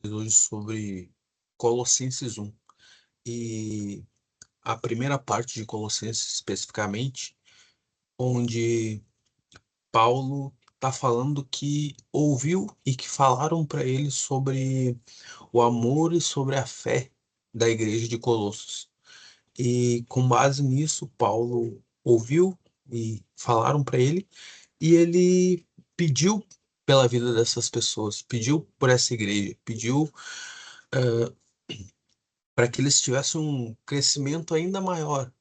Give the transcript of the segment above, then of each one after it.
Hoje sobre Colossenses 1. E a primeira parte de Colossenses especificamente, onde Paulo está falando que ouviu e que falaram para ele sobre o amor e sobre a fé da igreja de Colossos. E com base nisso, Paulo ouviu e falaram para ele, e ele pediu pela vida dessas pessoas, pediu por essa igreja, pediu para que eles tivessem um crescimento ainda maior.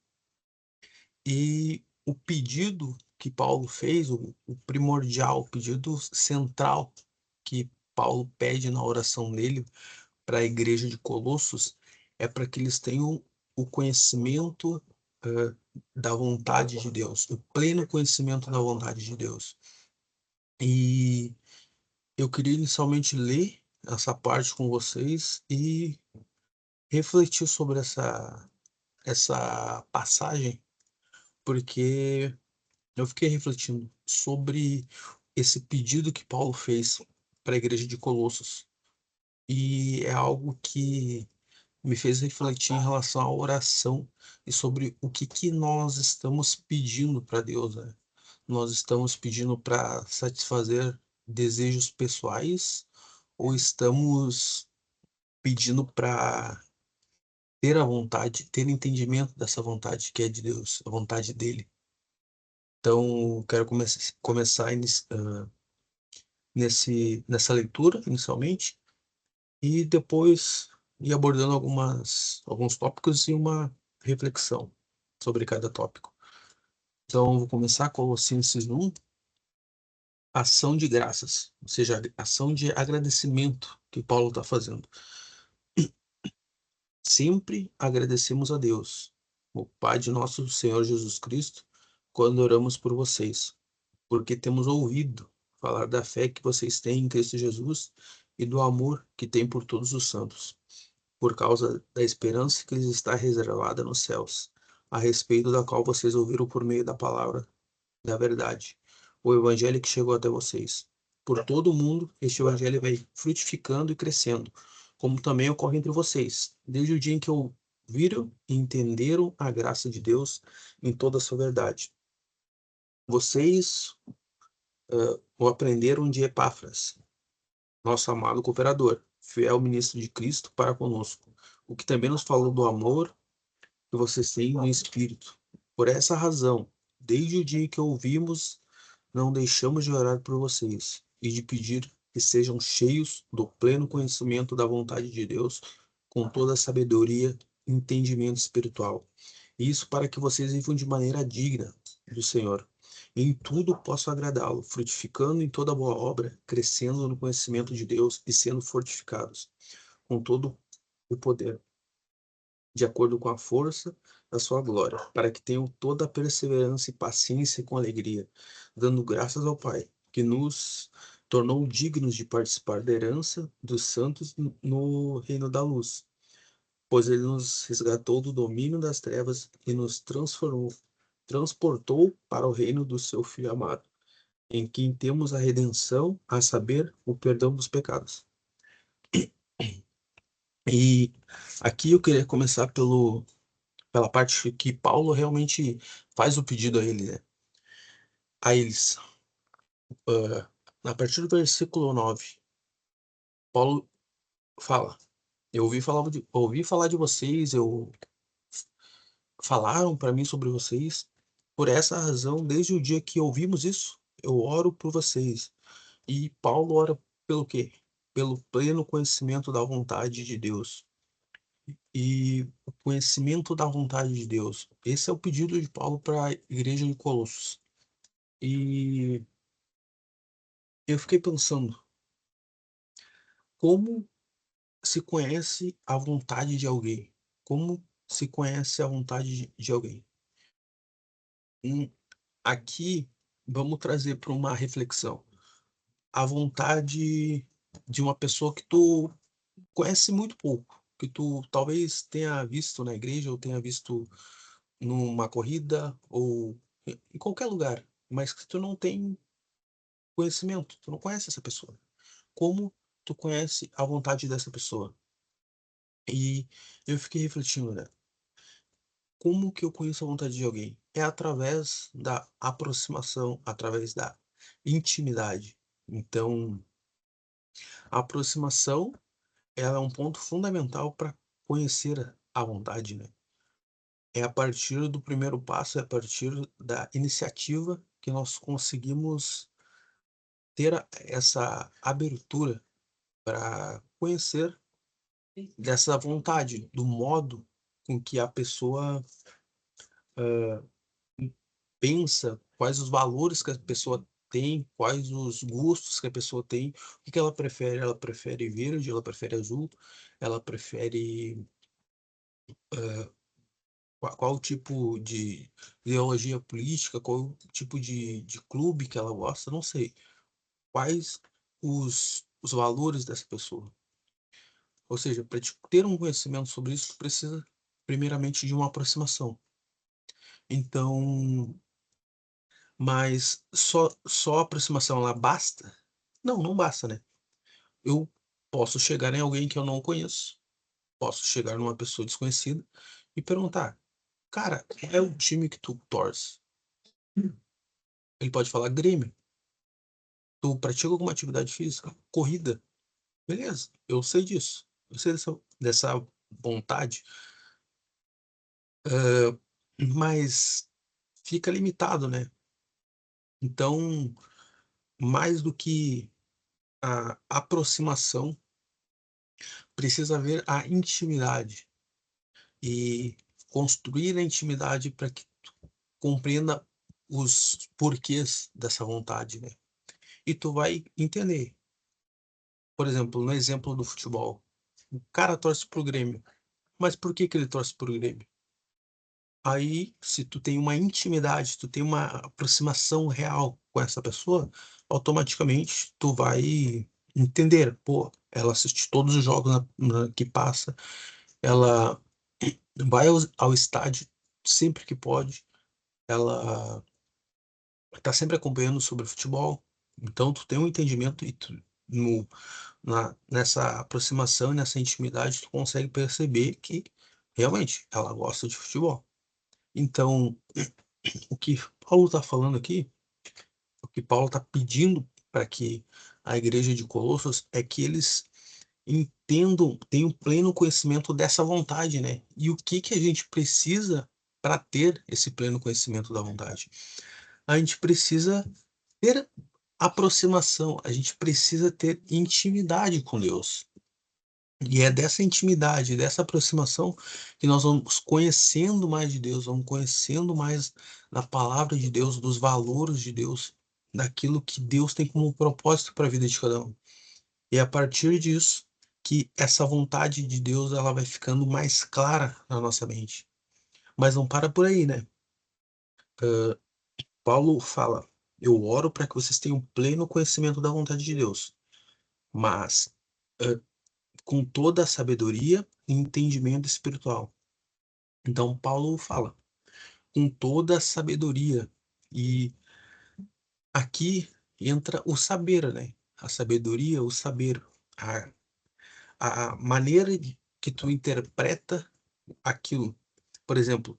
E o pedido que Paulo fez, o primordial, o pedido central que Paulo pede na oração dele para a igreja de Colossos é para que eles tenham o conhecimento da vontade de Deus, o pleno conhecimento da vontade de Deus. E eu queria inicialmente ler essa parte com vocês e refletir sobre essa passagem, porque eu fiquei refletindo sobre esse pedido que Paulo fez para a igreja de Colossos, e é algo que me fez refletir em relação à oração e sobre o que nós estamos pedindo para Deus, né? Nós estamos pedindo para satisfazer desejos pessoais ou estamos pedindo para ter a vontade, ter entendimento dessa vontade que é de Deus, a vontade dele? Então, quero começar nessa leitura, inicialmente, e depois ir abordando alguns tópicos e uma reflexão sobre cada tópico. Então, vou começar com Colossenses 1, ação de graças, ou seja, ação de agradecimento que Paulo está fazendo. Sempre agradecemos a Deus, o Pai de nosso Senhor Jesus Cristo, quando oramos por vocês, porque temos ouvido falar da fé que vocês têm em Cristo Jesus e do amor que têm por todos os santos, por causa da esperança que lhes está reservada nos céus, a respeito da qual vocês ouviram por meio da palavra da verdade, o evangelho que chegou até vocês. Por todo o mundo, este evangelho vai frutificando e crescendo, como também ocorre entre vocês, desde o dia em que ouviram e entenderam a graça de Deus em toda a sua verdade. Vocês o aprenderam de Epáfras, nosso amado cooperador, fiel ministro de Cristo para conosco, o que também nos falou do amor que vocês têm no Espírito. Por essa razão, desde o dia que ouvimos, não deixamos de orar por vocês e de pedir que sejam cheios do pleno conhecimento da vontade de Deus, com toda a sabedoria e entendimento espiritual. Isso para que vocês vivam de maneira digna do Senhor. Em tudo possam agradá-lo, frutificando em toda boa obra, crescendo no conhecimento de Deus e sendo fortificados com todo o poder, de acordo com a força da sua glória, para que tenham toda a perseverança e paciência com alegria, dando graças ao Pai, que nos tornou dignos de participar da herança dos santos no reino da luz, pois ele nos resgatou do domínio das trevas e nos transportou para o reino do seu Filho amado, em quem temos a redenção, a saber, o perdão dos pecados. E aqui eu queria começar pela parte que Paulo realmente faz o pedido a ele, né? A eles. A partir do versículo 9, Paulo fala: Eu ouvi falar de vocês, falaram para mim sobre vocês. Por essa razão, desde o dia que ouvimos isso, eu oro por vocês. E Paulo ora pelo quê? Pelo pleno conhecimento da vontade de Deus. E o conhecimento da vontade de Deus. Esse é o pedido de Paulo para a igreja de Colossos. E eu fiquei pensando, como se conhece a vontade de alguém? Como se conhece a vontade de alguém? Hum, Aqui vamos trazer para uma reflexão a vontade de uma pessoa que tu conhece muito pouco, que tu talvez tenha visto na igreja ou tenha visto numa corrida ou em qualquer lugar, mas que tu não tem conhecimento, tu não conhece essa pessoa. Como tu conhece a vontade dessa pessoa? E eu fiquei refletindo, né? Como que eu conheço a vontade de alguém? É através da aproximação, através da intimidade. Então, a aproximação, ela é um ponto fundamental para conhecer a vontade, né? É a partir do primeiro passo, é a partir da iniciativa que nós conseguimos ter essa abertura para conhecer dessa vontade, do modo com que a pessoa pensa, quais os valores que a pessoa tem, quais os gostos que a pessoa tem, o que que ela prefere? Ela prefere verde, ela prefere azul, ela prefere qual tipo de ideologia política, qual o tipo de clube que ela gosta, não sei. Quais os valores dessa pessoa. Ou seja, para ter um conhecimento sobre isso, tu precisa primeiramente de uma aproximação. Então, mas só a aproximação ela basta? Não, não basta, né? Eu posso chegar em alguém que eu não conheço, posso chegar numa pessoa desconhecida e perguntar: cara, é o time que tu torce? Ele pode falar Grêmio. Tu pratica alguma atividade física? Corrida. Beleza, eu sei disso. Eu sei dessa vontade, mas fica limitado, né? Então, mais do que a aproximação, precisa haver a intimidade e construir a intimidade para que tu compreenda os porquês dessa vontade, né? E tu vai entender. Por exemplo, no exemplo do futebol, o cara torce pro Grêmio, mas por que que ele torce pro Grêmio? Aí, se tu tem uma intimidade, tu tem uma aproximação real com essa pessoa, automaticamente tu vai entender, pô, ela assiste todos os jogos que passa, ela vai ao estádio sempre que pode, ela tá sempre acompanhando sobre futebol, então tu tem um entendimento e tu, nessa aproximação e nessa intimidade tu consegue perceber que realmente ela gosta de futebol. Então, o que Paulo está falando aqui, o que Paulo está pedindo para que a igreja de Colossos é que eles entendam, tenham pleno conhecimento dessa vontade, né? E o que que a gente precisa para ter esse pleno conhecimento da vontade? A gente precisa ter aproximação, a gente precisa ter intimidade com Deus. E é dessa intimidade, dessa aproximação que nós vamos conhecendo mais de Deus, vamos conhecendo mais da palavra de Deus, dos valores de Deus, daquilo que Deus tem como propósito para a vida de cada um. E é a partir disso que essa vontade de Deus ela vai ficando mais clara na nossa mente. Mas não para por aí, né? Paulo fala: eu oro para que vocês tenham pleno conhecimento da vontade de Deus, mas com toda a sabedoria e entendimento espiritual. Então, Paulo fala, com toda a sabedoria. E aqui entra o saber, né? A sabedoria, o saber, a, a maneira que tu interpreta aquilo. Por exemplo,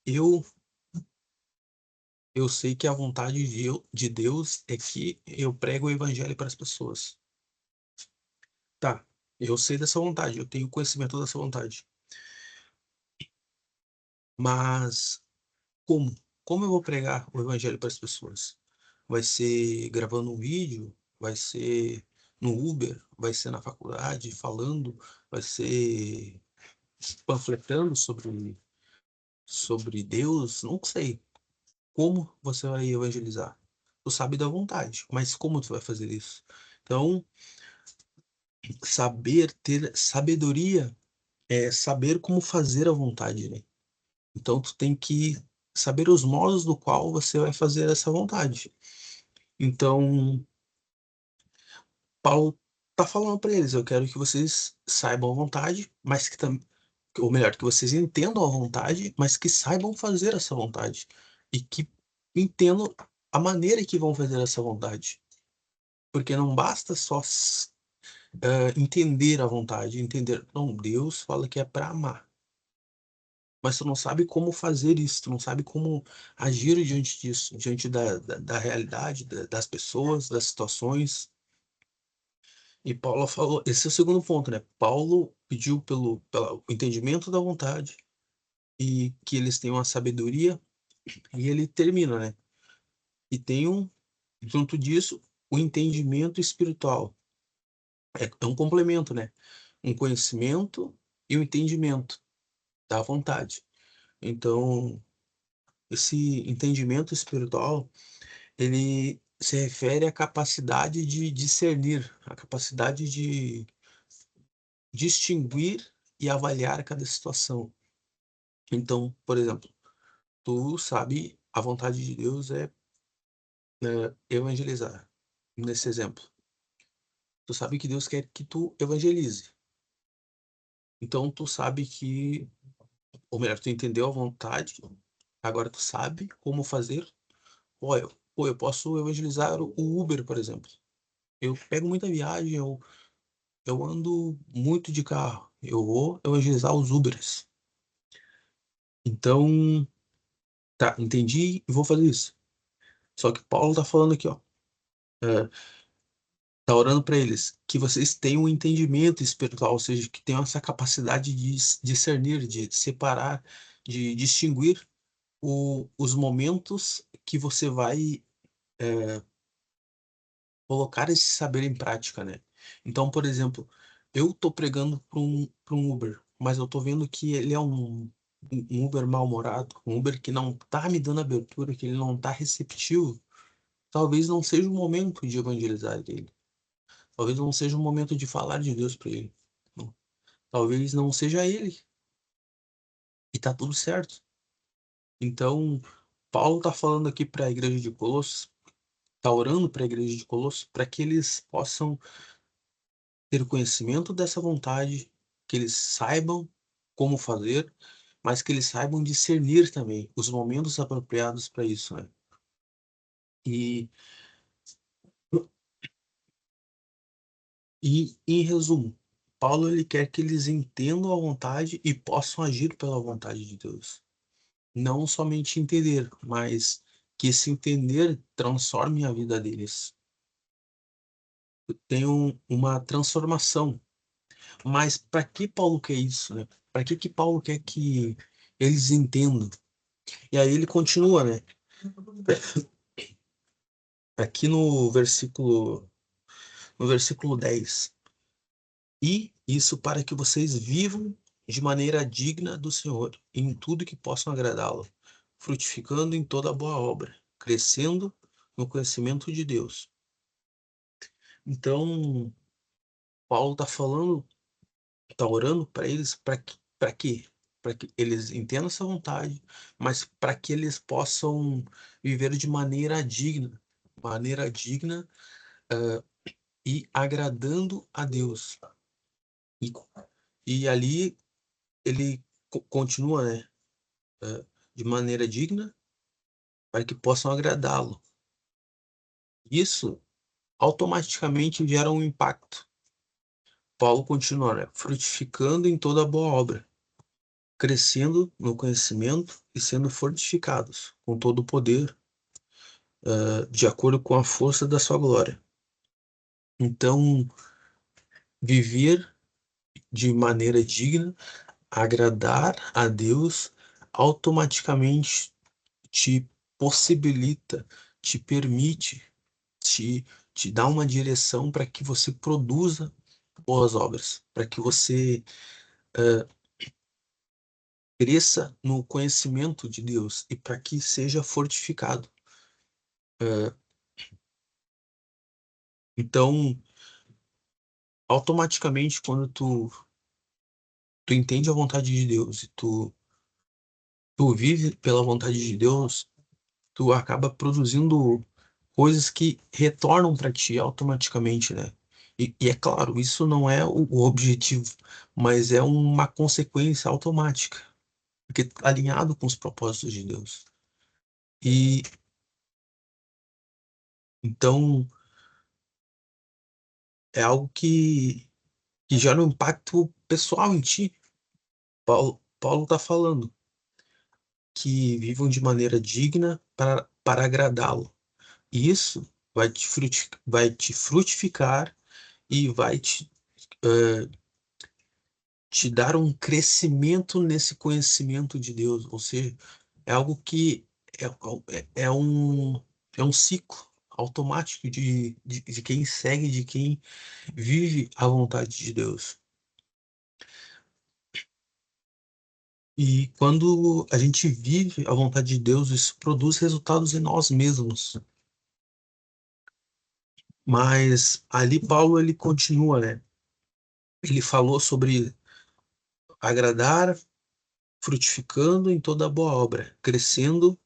eu eu sei que a vontade de Deus é que eu prego o evangelho para as pessoas. Tá, eu sei dessa vontade, eu tenho conhecimento dessa vontade. Mas como? Como eu vou pregar o evangelho para as pessoas? Vai ser gravando um vídeo? Vai ser no Uber? Vai ser na faculdade falando? Vai ser panfletando sobre Deus? Não sei. Como você vai evangelizar? Tu sabe da vontade, mas como tu vai fazer isso? Então, saber ter sabedoria é saber como fazer a vontade, né? Então, tu tem que saber os modos do qual você vai fazer essa vontade. Então, Paulo tá falando para eles, eu quero que vocês saibam a vontade, mas que também, ou melhor, que vocês entendam a vontade, mas que saibam fazer essa vontade e que entendam a maneira que vão fazer essa vontade, porque não basta só entender a vontade, entender. Não, Deus fala que é para amar, mas tu não sabe como fazer isso, tu não sabe como agir diante disso, diante da realidade, das pessoas, das situações. E Paulo falou, esse é o segundo ponto, né? Paulo pediu pelo entendimento da vontade e que eles tenham a sabedoria, e ele termina, né? E tenham, junto disso, o entendimento espiritual. É um complemento, né? Um conhecimento e um entendimento da vontade. Então, esse entendimento espiritual, ele se refere à capacidade de discernir, à capacidade de distinguir e avaliar cada situação. Então, por exemplo, tu sabe, a vontade de Deus é, né, evangelizar. Nesse exemplo, tu sabe que Deus quer que tu evangelize. Então, tu sabe que, ou melhor, tu entendeu a vontade, agora tu sabe como fazer. Eu posso evangelizar o Uber, por exemplo. Eu pego muita viagem, eu ando muito de carro. Eu vou evangelizar os Ubers. Então, tá, entendi e vou fazer isso. Só que Paulo tá falando aqui, ó. é, tá orando para eles que vocês tenham um entendimento espiritual, ou seja, que tenham essa capacidade de discernir, de separar, de distinguir os momentos que você vai colocar esse saber em prática, né? Então, por exemplo, eu tô pregando para um Uber, mas eu tô vendo que ele é um Uber mal-humorado, um Uber que não tá me dando abertura, que ele não tá receptivo. Talvez não seja o momento de evangelizar ele. Talvez não seja o momento de falar de Deus para ele. Talvez não seja ele. E tá tudo certo. Então, Paulo tá falando aqui para a igreja de Colossos, tá orando para a igreja de Colossos, para que eles possam ter conhecimento dessa vontade, que eles saibam como fazer, mas que eles saibam discernir também os momentos apropriados para isso, né? E, em resumo, Paulo ele quer que eles entendam a vontade e possam agir pela vontade de Deus. Não somente entender, mas que esse entender transforme a vida deles. Tenham uma transformação. Mas para que Paulo quer isso, né? Para que Paulo quer que eles entendam? E aí ele continua, né? Aqui no versículo 10. E isso para que vocês vivam de maneira digna do Senhor, em tudo que possam agradá-lo, frutificando em toda boa obra, crescendo no conhecimento de Deus. Então, Paulo está falando, está orando para eles, para quê? Para que eles entendam essa vontade, mas para que eles possam viver de maneira digna, e agradando a Deus. E, e ali ele continua, né, de maneira digna para que possam agradá-lo. Isso automaticamente gera um impacto. Paulo continua, né, frutificando em toda boa obra, crescendo no conhecimento e sendo fortificados com todo o poder, de acordo com a força da sua glória. Então, viver de maneira digna, agradar a Deus, automaticamente te possibilita, te permite, te, te dá uma direção para que você produza boas obras, para que você cresça no conhecimento de Deus e para que seja fortificado. Eh, então, automaticamente, quando tu entende a vontade de Deus e tu vive pela vontade de Deus, tu acaba produzindo coisas que retornam para ti automaticamente, né? E é claro, isso não é o objetivo, mas é uma consequência automática, porque tá alinhado com os propósitos de Deus. E então, é algo que gera um impacto pessoal em ti. Paulo está falando que vivam de maneira digna para agradá-lo. E isso vai te frutificar e vai eh, te dar um crescimento nesse conhecimento de Deus. Ou seja, é algo que é um ciclo automático de quem segue, de quem vive a vontade de Deus. E quando a gente vive a vontade de Deus, isso produz resultados em nós mesmos. Mas ali Paulo ele continua, né? Ele falou sobre agradar, frutificando em toda boa obra, crescendo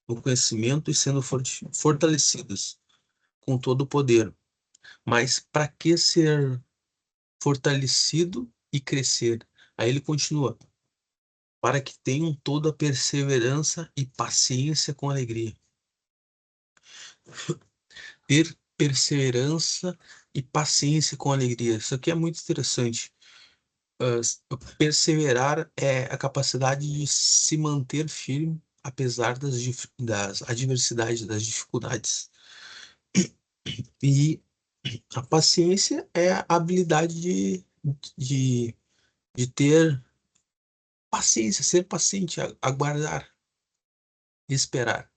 no conhecimento e sendo fortalecidos com todo o poder. Mas para que ser fortalecido e crescer? Aí ele continua: para que tenham toda a perseverança e paciência com alegria. Ter perseverança e paciência com alegria. Isso aqui é muito interessante. Perseverar é a capacidade de se manter firme apesar das adversidades, das dificuldades. E a paciência é a habilidade de, de ter paciência, ser paciente, aguardar, esperar.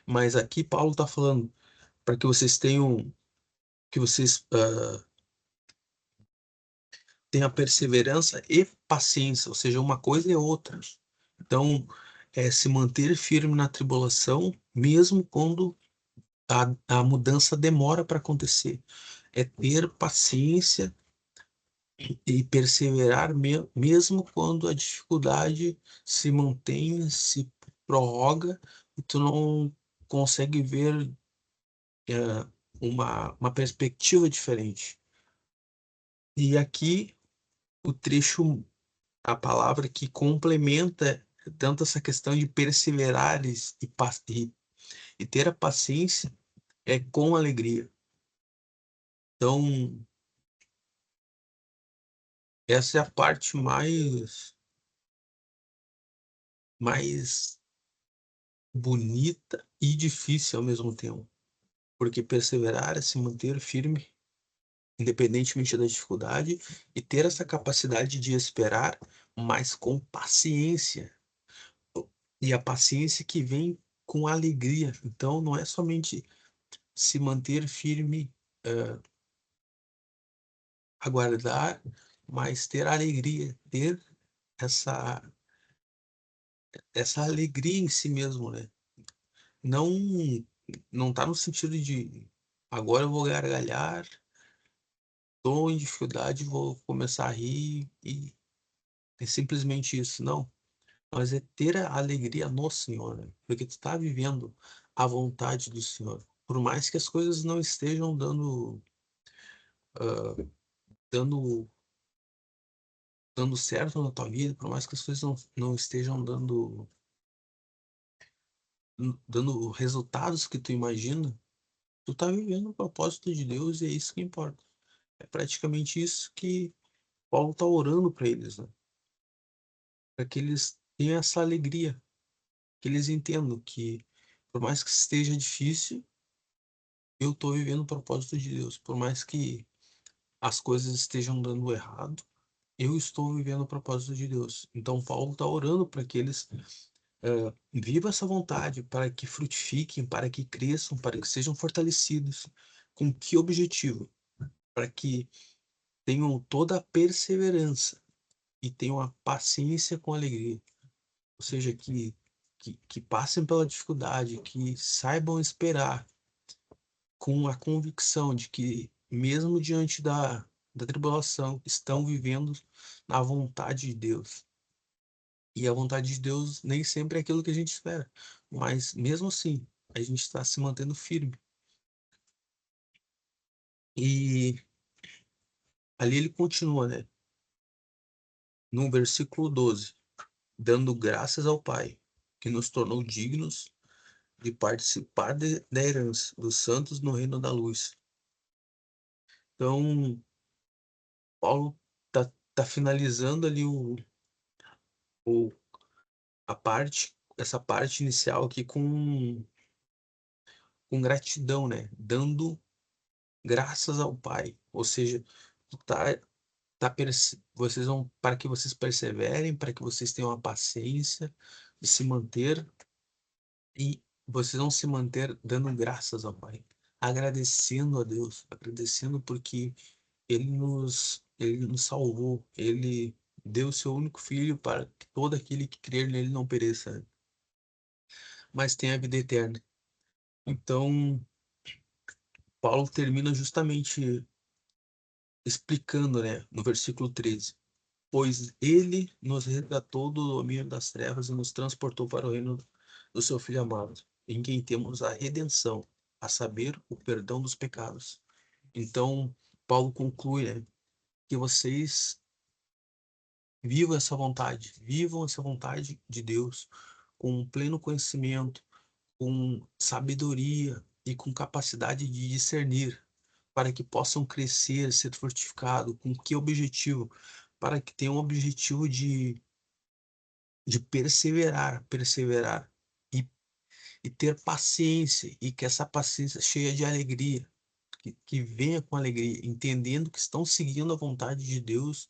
Mas aqui Paulo está falando para que vocês tenham perseverança e paciência, ou seja, uma coisa é outra. Então, é se manter firme na tribulação, mesmo quando a mudança demora para acontecer. É ter paciência e perseverar mesmo quando a dificuldade se mantém, se prorroga e tu não consegue ver uma perspectiva diferente. E aqui o trecho, a palavra que complementa tanto essa questão de perseverar e ter a paciência é com alegria. Então, essa é a parte mais bonita e difícil ao mesmo tempo, porque perseverar é se manter firme, independentemente da dificuldade, e ter essa capacidade de esperar, mas com paciência. E a paciência que vem com alegria. Então, não é somente se manter firme, aguardar, mas ter alegria, ter essa, essa alegria em si mesmo, né? Não, não tá no sentido de agora eu vou gargalhar, tô em dificuldade, vou começar a rir e é simplesmente isso. Não, mas é ter a alegria no Senhor, né? Porque tu tá vivendo a vontade do Senhor. Por mais que as coisas não estejam ah, dando, dando certo na tua vida, por mais que as coisas não estejam dando resultados que tu imagina, tu tá vivendo o propósito de Deus e é isso que importa. É praticamente isso que Paulo tá orando para eles, né? Para que eles tenham essa alegria, que eles entendam que, por mais que esteja difícil, eu tô vivendo o propósito de Deus. Por mais que as coisas estejam dando errado, eu estou vivendo o propósito de Deus. Então, Paulo está orando para que eles vivam essa vontade, para que frutifiquem, para que cresçam, para que sejam fortalecidos. Com que objetivo? Para que tenham toda a perseverança e tenham a paciência com alegria. Ou seja, que passem pela dificuldade, que saibam esperar com a convicção de que, mesmo diante da tribulação, estão vivendo na vontade de Deus. E a vontade de Deus nem sempre é aquilo que a gente espera, mas mesmo assim, a gente está se mantendo firme. E ali ele continua, né? No versículo 12, dando graças ao Pai, que nos tornou dignos de participar da herança dos santos no reino da luz. Então, Paulo tá finalizando ali o, essa parte inicial aqui com gratidão, né? Dando graças ao Pai. Ou seja, tá, vocês vão, para que vocês perseverem, para que vocês tenham a paciência de se manter, e vocês vão se manter dando graças ao Pai, agradecendo a Deus, agradecendo porque ele nos salvou, ele deu o seu único filho para que todo aquele que crer nele não pereça, mas tenha a vida eterna. Então, Paulo termina justamente explicando, né, no versículo 13: pois ele nos resgatou do domínio das trevas e nos transportou para o reino do seu Filho amado, em quem temos a redenção, a saber, o perdão dos pecados. Então, Paulo conclui, né, que vocês vivam essa vontade de Deus com pleno conhecimento, com sabedoria e com capacidade de discernir, para que possam crescer, ser fortificado. Com que objetivo? Para que tenham um objetivo de perseverar e, e ter paciência, e que essa paciência cheia de alegria, que venha com alegria, entendendo que estão seguindo a vontade de Deus,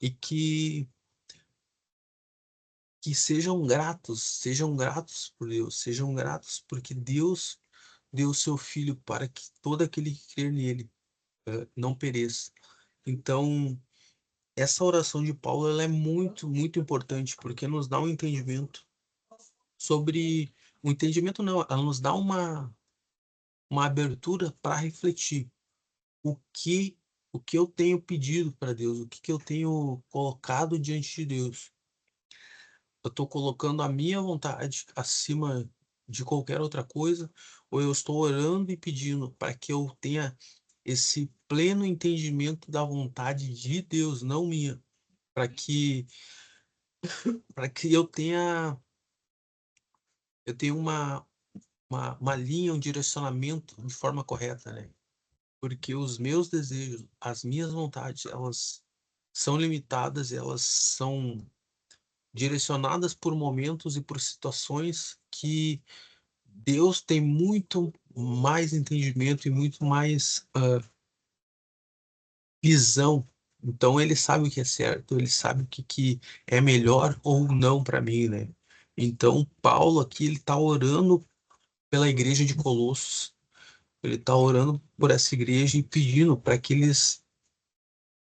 e que sejam gratos por Deus, sejam gratos porque Deus deu o seu Filho para que todo aquele que crer nele não pereça. Então, essa oração de Paulo, ela é muito, muito importante, porque nos dá um entendimento sobre... O entendimento não, ela nos dá uma abertura para refletir o que, o que eu tenho pedido para Deus, o que eu tenho colocado diante de Deus. Eu estou colocando a minha vontade acima de qualquer outra coisa, ou eu estou orando e pedindo para que eu tenha esse pleno entendimento da vontade de Deus, não minha, para que eu tenha uma linha, um direcionamento de forma correta, né? Porque os meus desejos, as minhas vontades, elas são limitadas, elas são direcionadas por momentos e por situações que Deus tem muito mais entendimento e muito mais visão. Então ele sabe o que é certo, ele sabe o que é melhor ou não para mim, né? Então Paulo aqui ele está orando pela igreja de Colossos, ele está orando por essa igreja e pedindo para que eles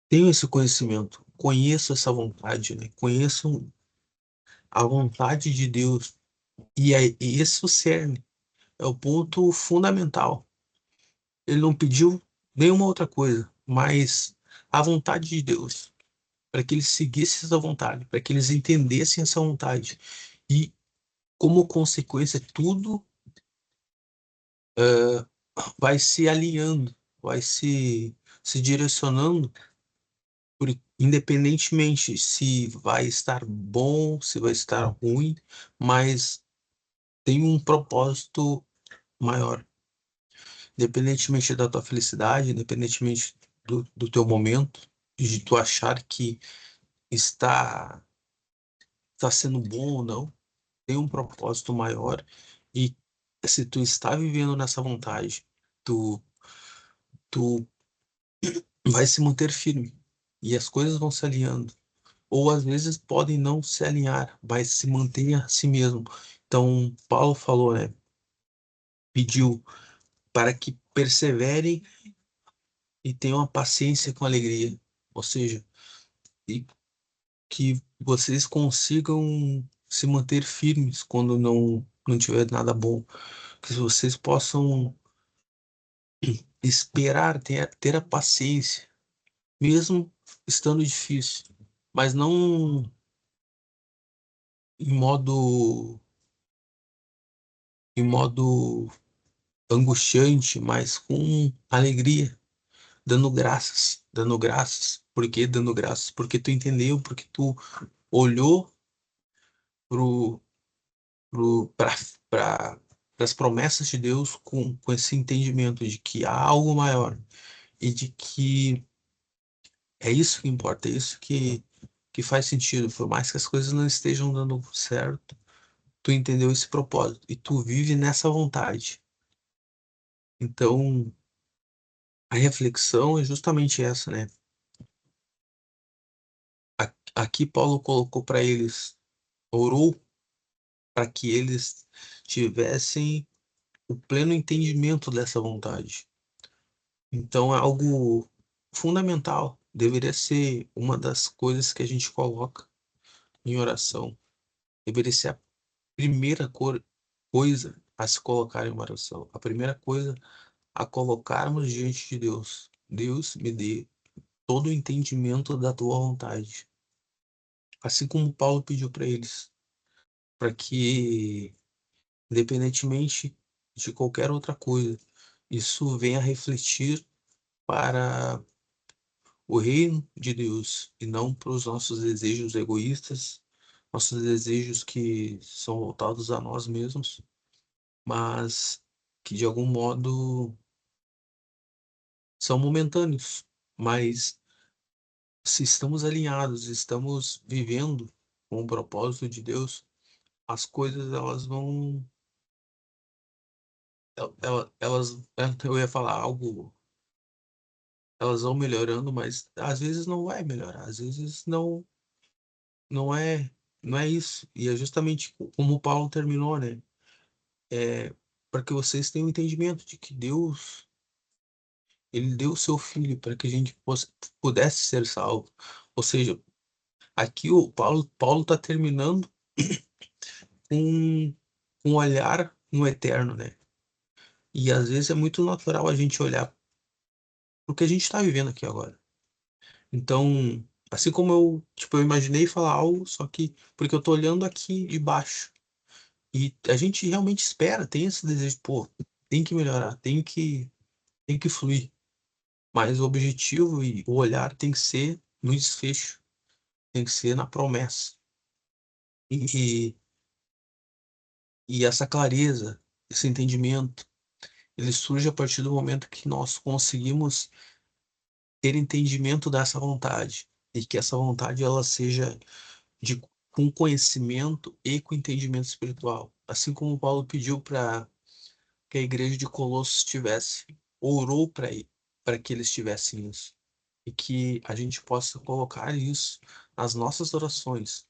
tenham esse conhecimento, conheçam essa vontade, né? Conheçam a vontade de Deus, e esse é o cerne, é o ponto fundamental. Ele não pediu nenhuma outra coisa, mas a vontade de Deus, para que eles seguissem essa vontade, para que eles entendessem essa vontade. E, como consequência, tudo vai se alinhando, vai se direcionando, independentemente se vai estar bom, se vai estar ruim, mas tem um propósito maior. Independentemente da tua felicidade, independentemente do teu momento, de tu achar que está, está sendo bom ou não, tem um propósito maior, e se tu está vivendo nessa vontade, tu vai se manter firme e as coisas vão se alinhando. Ou às vezes podem não se alinhar, mas se mantém a si mesmo. Então, Paulo falou, né? Pediu para que perseverem e tenham a paciência com alegria. Ou seja, e que vocês consigam se manter firmes quando não tiver nada bom. Que vocês possam esperar, ter a paciência, mesmo estando difícil, mas não em modo angustiante, mas com alegria, dando graças. Por que dando graças? Porque tu entendeu, porque tu olhou para as promessas de Deus com esse entendimento de que há algo maior. e de que é isso que importa, é isso que faz sentido. Por mais que as coisas não estejam dando certo, tu entendeu esse propósito e tu vive nessa vontade. Então, a reflexão é justamente essa, né? Aqui Paulo colocou para eles, orou para que eles tivessem o pleno entendimento dessa vontade. Então, é algo fundamental, deveria ser uma das coisas que a gente coloca em oração. Deveria ser a primeira coisa a se colocar em uma oração. A primeira coisa a colocarmos diante de Deus. Deus, me dê todo o entendimento da tua vontade. Assim como Paulo pediu para eles, para que, independentemente de qualquer outra coisa, isso venha refletir para o reino de Deus e não para os nossos desejos egoístas, nossos desejos que são voltados a nós mesmos, mas que de algum modo são momentâneos. Mas se estamos alinhados, estamos vivendo com o propósito de Deus, as coisas elas vão, eu ia falar algo, elas vão melhorando, mas às vezes não vai melhorar, às vezes não é, não é isso. E é justamente como o Paulo terminou, né? É para que vocês tenham entendimento de que Deus, ele deu o seu filho para que a gente pudesse ser salvo. Ou seja, aqui o Paulo está terminando com um olhar no eterno, né? E às vezes é muito natural a gente olhar pro que a gente está vivendo aqui agora. Então, assim como eu, tipo, eu imaginei falar algo, só que porque eu tô olhando aqui de baixo. E a gente realmente espera, tem esse desejo, pô, tem que melhorar, tem que fluir. Mas o objetivo e o olhar tem que ser no desfecho, tem que ser na promessa. E, e essa clareza, esse entendimento, ele surge a partir do momento que nós conseguimos ter entendimento dessa vontade e que essa vontade ela seja de com conhecimento e com entendimento espiritual, assim como Paulo pediu para que a igreja de Colossos tivesse, orou para que eles tivessem isso e que a gente possa colocar isso nas nossas orações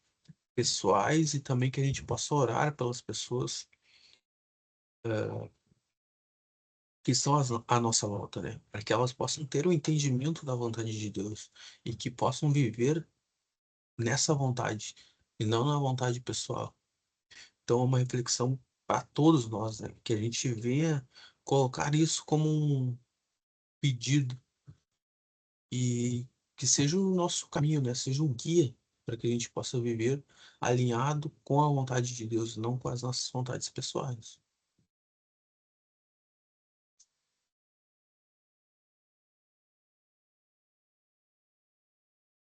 pessoais e também que a gente possa orar pelas pessoas que estão à nossa volta, né? Para que elas possam ter o entendimento da vontade de Deus e que possam viver nessa vontade e não na vontade pessoal. Então, é uma reflexão para todos nós, né? Que a gente venha colocar isso como um pedido e que seja o nosso caminho, né? Seja um guia para que a gente possa viver alinhado com a vontade de Deus, não com as nossas vontades pessoais.